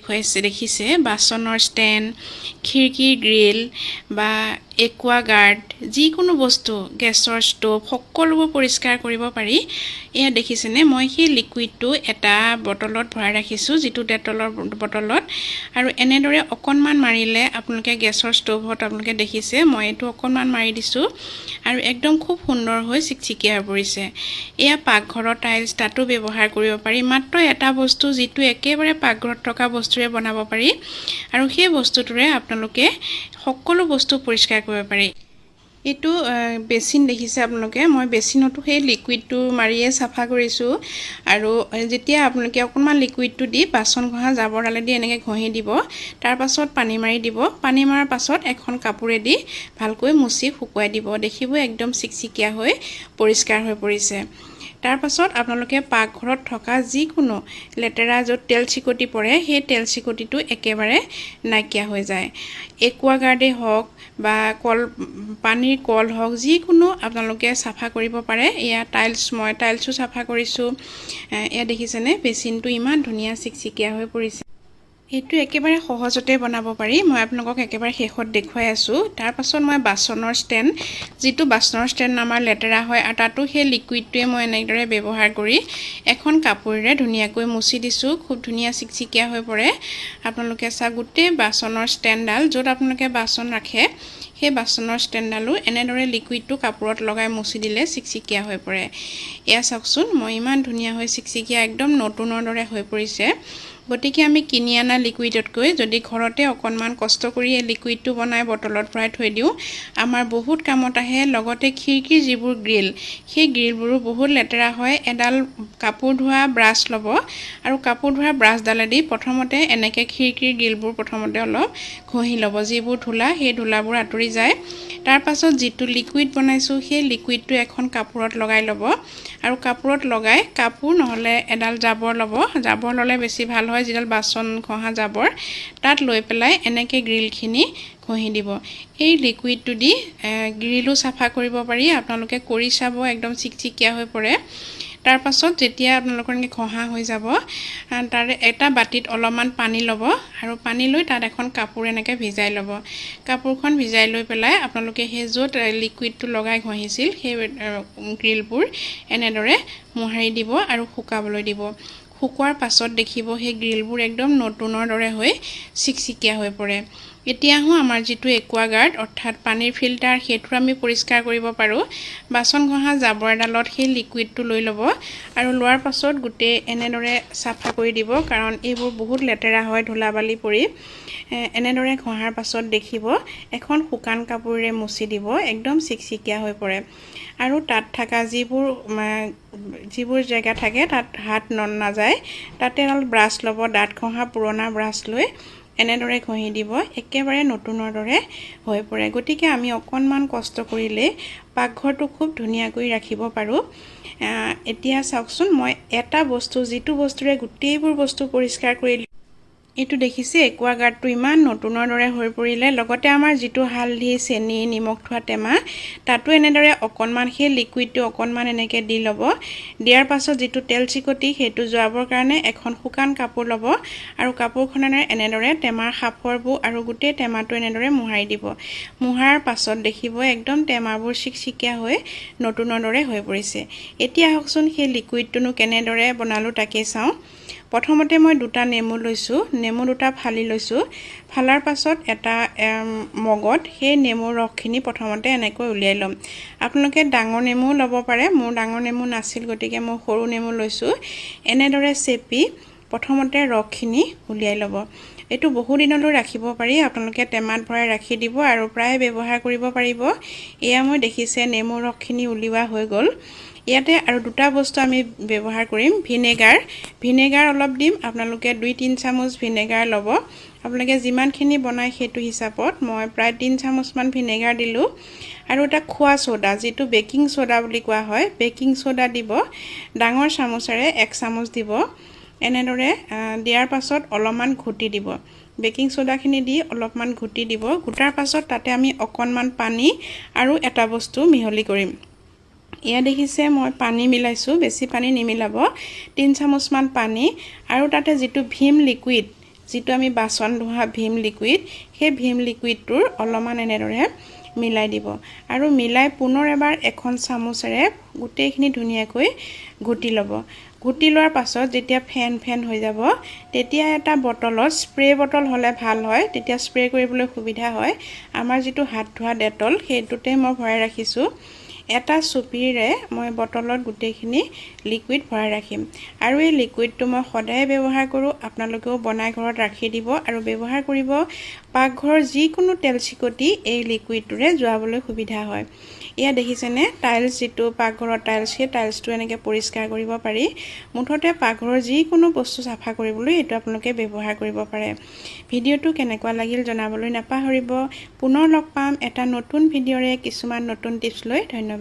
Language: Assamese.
দেখুৱাইছে দেখিছে বাচনৰ ষ্টেণ্ড খিৰিকীৰ গ্ৰিল বা একুৱাগাৰ্ড যিকোনো বস্তু গেছৰ ষ্টোভ সকলোবোৰ পৰিষ্কাৰ কৰিব পাৰি এয়া দেখিছেনে মই সেই লিকুইডটো এটা বটলত ভৰাই ৰাখিছোঁ যিটো ডেটলৰ বটলত আৰু এনেদৰে অকণমান মাৰিলে আপোনালোকে গেছৰ ষ্টোভত আপোনালোকে দেখিছে মই এইটো অকণমান মাৰি দিছোঁ আৰু একদম খুব সুন্দৰ হৈ চিকচিকিয়া হৈ পৰিছে এয়া পাকঘৰৰ টাইলছ তাতো ব্যৱহাৰ কৰিব পাৰি মাত্ৰ এটা বস্তু যিটো একেবাৰে পাকঘৰত থকা বস্তুৰে বনাব পাৰি আৰু সেই বস্তুটোৰে আপোনালোকে সকলো বস্তু পৰিষ্কাৰ কৰিব পাৰি এটো বেচিন দেখিছে আপোনালোকে মই বেচিনটো সেই লিকুইডটো মাৰিয়ে সাফা কৰিছো আৰু যেতিয়া আপোনালোকে অকণমান লিকুইডটো দি বাচন ঘহা জাবৰডালে দি এনেকৈ ঘহি দিব তাৰ পাছত পানী মাৰি দিব পানী মাৰাৰ পাছত এখন কাপোৰে দি ভালকৈ মুছি শুকুৱাই দিব দেখিব একদম চিকচিকিয়া হৈ পৰিষ্কাৰ হৈ পৰিছে তাৰ পাছত আপোনালোকে পাকঘৰত থকা যিকোনো লেতেৰা য'ত তেল চিকটি পৰে সেই তেল চিকটিটো একেবাৰে নাইকিয়া হৈ যায় একুৱাগাৰ্ডে হওক বা পানীৰ কল হওক যিকোনো আপোনালোকে সাফা কৰিব পাৰে এয়া টাইলছ মই টাইলছো সাফা কৰিছো এয়া দেখিছেনে বেচিনটো ইমান ধুনীয়া চিকচিকিয়া হৈ পৰিছে এটো একেবাৰে সহজতে বনাব পাৰি মই আপোনালোকক একেবাৰে শেষত দেখুৱাই আছো তাৰ পাছত মই বাচনৰ ষ্টেণ্ড যিটো বাচনৰ ষ্টেণ্ড আমাৰ লেতেৰা হয় আৰু তাতো সেই লিকুইডটোৱে মই এনেদৰে ব্যৱহাৰ কৰি এখন কাপোৰেৰে ধুনীয়াকৈ মুছি দিছো খুব ধুনীয়া চিকচিকিয়া হৈ পৰে আপোনালোকে চা গোটেই বাচনৰ ষ্টেণ্ডডাল য'ত আপোনালোকে বাচন ৰাখে সেই বাচনৰ ষ্টেণ্ডডালো এনেদৰে লিকুইডটো কাপোৰত লগাই মুছি দিলে চিকচিকিয়া হৈ পৰে এয়া চাওকচোন মই ইমান ধুনীয়া হৈ চিকচিকিয়া একদম নতুনৰ দৰে হৈ পৰিছে গতিকে আমি কিনি আনা লিকুইডতকৈ যদি ঘৰতে অকণমান কষ্ট কৰি এই লিকুইডটো বনাই বটলত ভৰাই থৈ দিও আমাৰ বহুত কামত আহে লগতে খিৰিকীৰ যিবোৰ গ্ৰিল সেই গ্ৰিলবোৰো বহুত লেতেৰা হয় এডাল কাপোৰ ধোৱা ব্ৰাছ ল'ব আৰু কাপোৰ ধোৱা ব্ৰাছডালেদি প্ৰথমতে এনেকৈ খিৰিকীৰ গ্ৰিলবোৰ প্ৰথমতে অলপ ঘহি ল'ব যিবোৰ ধূলা সেই ধূলাবোৰ আঁতৰি যায় তাৰ পাছত যিটো লিকুইড বনাইছো সেই লিকুইডটো এখন কাপোৰত লগাই ল'ব আৰু কাপোৰত লগাই কাপোৰ নহলে এডাল জাবৰ ল'ব জাবৰ ল'লে বেছি ভাল হয় যিডাল বাচন ঘহা জাবৰ তাত লৈ পেলাই এনেকৈ গ্ৰিলখিনি ঘহি দিব এই লিকুইডটো দি গ্ৰিলো সাফা কৰিব পাৰি আপোনালোকে কৰি চাব একদম চিকচিকিয়া হৈ পৰে তাৰ পাছত যেতিয়া আপোনালোকৰ ঘহা হৈ যাব তাৰে এটা বাটিত অলপমান পানী ল'ব আৰু পানী লৈ তাত এখন কাপোৰ এনেকৈ ভিজাই ল'ব কাপোৰখন ভিজাই লৈ পেলাই আপোনালোকে সেই য'ত লিকুইডটো লগাই ঘহিছিল সেই গ্ৰিলবোৰ এনেদৰে মোহাৰি দিব আৰু শুকাবলৈ দিব শুকুৱাৰ পাছত দেখিব সেই গ্ৰিলবোৰ একদম নতুনৰ দৰে হৈ চিকচিকিয়া হৈ পৰে এতিয়াও আমাৰ যিটো একুৱাগাৰ্ড অৰ্থাৎ পানীৰ ফিল্টাৰ হেতু আমি পৰিষ্কাৰ কৰিব পাৰো বাচন ঘহা জাবৰ এডালত সেই লিকুইডটো লৈ ল'ব আৰু লোৱাৰ পাছত গুটে এনেদৰে সাফা কৰি দিব কাৰণ এইবোৰ বহুত লেতেৰা হয় ধুলাবালি পৰি এনেদৰে ঘহাৰ পাছত দেখিব এখন শুকান কাপোৰেৰে মুছি দিব একদম চিকচিকিয়া হৈ পৰে আৰু তাত থকা যিবোৰ জায়গা থাকে তাত হাত নাযায় তাতে এডাল ব্ৰাছ ল'ব দাঁত ঘহা পুৰণা ব্ৰাছ লৈ এনেদৰে ঘহি দিব একেবাৰে নতুনৰ দৰে হৈ পৰে গতিকে আমি অকণমান কষ্ট কৰিলে পাকঘৰটো খুব ধুনীয়াকৈ ৰাখিব পাৰো এতিয়া চাওকচোন মই এটা বস্তু যিটো বস্তুৰে গোটেইবোৰ বস্তু পৰিষ্কাৰ কৰি এটো দেখিছে একুৱাগাৰ্ডটো ইমান নতুনৰ দৰে হৈ পৰিলে লগতে আমাৰ যিটো হালধি চেনি নিমখ থোৱা টেমা তাতো এনেদৰে অকণমান সেই লিকুইডটো অকণমান এনেকৈ দি ল'ব দিয়াৰ পাছত যিটো তেল চিকটি সেইটো যোৱাবৰ কাৰণে এখন শুকান কাপোৰ ল'ব আৰু কাপোৰখনেৰে এনেদৰে টেমাৰ খাপৰবোৰ আৰু গোটেই টেমাটো এনেদৰে মোহাৰি দিব মোহাৰাৰ পাছত দেখিব একদম টেমাবোৰ চিকচিকিয়া হৈ নতুনৰ দৰে হৈ পৰিছে এতিয়া হকচোন সেই লিকুইডটোনো কেনেদৰে বনালো তাকে চাওঁ প্ৰথমতে মই দুটা নেমু লৈছো নেমু দুটা ফালি লৈছো ফালাৰ পাছত এটা মগত সেই নেমুৰ ৰসখিনি প্ৰথমতে এনেকৈ উলিয়াই লম আপোনালোকে ডাঙৰ নেমু ল'ব পাৰে মোৰ ডাঙৰ নেমু নাছিল গতিকে মই সৰু নেমু লৈছো এনেদৰে চেপি প্ৰথমতে ৰসখিনি উলিয়াই ল'ব এটো বহু দিনলৈ ৰাখিব পাৰি আপোনালোকে টেমাত ভৰাই ৰাখি দিব আৰু প্ৰায় ব্যৱহাৰ কৰিব পাৰিব এয়া মই দেখিছে নেমু ৰসখিনি উলিওৱা হৈ গল ইয়াতে আৰু দুটা বস্তু আমি ব্যৱহাৰ কৰিম ভিনেগাৰ অলপ দিম আপোনালোকে 2-3 চামুচ ভিনেগাৰ ল'ব আপোনালোকে যিমানখিনি বনাই হেতু হিচাপত মই প্ৰায় 3 চামুচ মান ভিনেগাৰ দিলো আৰু এটা খোৱা সোডা যেটো বেকিং সোডা বুলি কোৱা হয় বেকিং সোডা দিব ডাঙৰ চামুচেৰে 1 চামুচ দিব এনেদৰে দিয়াৰ পাছত অলপমান ঘুটি দিব বেকিং সোডাখিনি দি অলপমান ঘুটি দিব ঘুটাৰ পাছত তাতে আমি অকণমান পানী আৰু এটা বস্তু মিহলি কৰিম ইয়া দেখিছে মই পানী মিলাইছো বেছি পানী নিমিলাব 3 চামুচ মান পানী আৰু তাতে যেটো ভীম লিকুইড যিটো আমি বাচন ধোৱা ভীম লিকুইড সেই ভীম লিকুইডটোৰ অলপমান এনেদৰে মিলাই দিব আৰু মিলাই পুনৰ এবাৰ এখন চামুচেৰে গোটেইখিনি ধুনীয়াকৈ ঘুটি ল'ব ঘুটি লোৱাৰ পাছত যেতিয়া ফেন হৈ যাব তেতিয়া এটা বটলত স্প্ৰে বটল হ'লে ভাল হয় তেতিয়া স্প্ৰে কৰিবলৈ সুবিধা হয় আমাৰ যিটো হাত ধোৱা ডেটল সেইটোতে মই ভৰাই ৰাখিছোঁ এটা চুপিৰে মই বটলত গোটেইখিনি লিকুইড ভৰাই ৰাখিম আৰু এই লিকুইডটো মই সদায় ব্যৱহাৰ কৰোঁ আপোনালোকেও বনাই ঘৰত ৰাখি দিব আৰু ব্যৱহাৰ কৰিব পাকঘৰৰ যিকোনো তেল চিকটি এই লিকুইডটোৰে যোৱাবলৈ সুবিধা হয় এয়া দেখিছেনে টাইলছ যিটো পাকঘৰৰ টাইলছ সেই টাইলছটো এনেকৈ পৰিষ্কাৰ কৰিব পাৰি মুঠতে পাকঘৰৰ যিকোনো বস্তু চাফা কৰিবলৈ এইটো আপোনালোকে ব্যৱহাৰ কৰিব পাৰে ভিডিঅ'টো কেনেকুৱা লাগিল জনাবলৈ নাপাহৰিব পুনৰ লগ পাম এটা নতুন ভিডিঅ'ৰে কিছুমান নতুন টিপছ লৈ ধন্যবাদ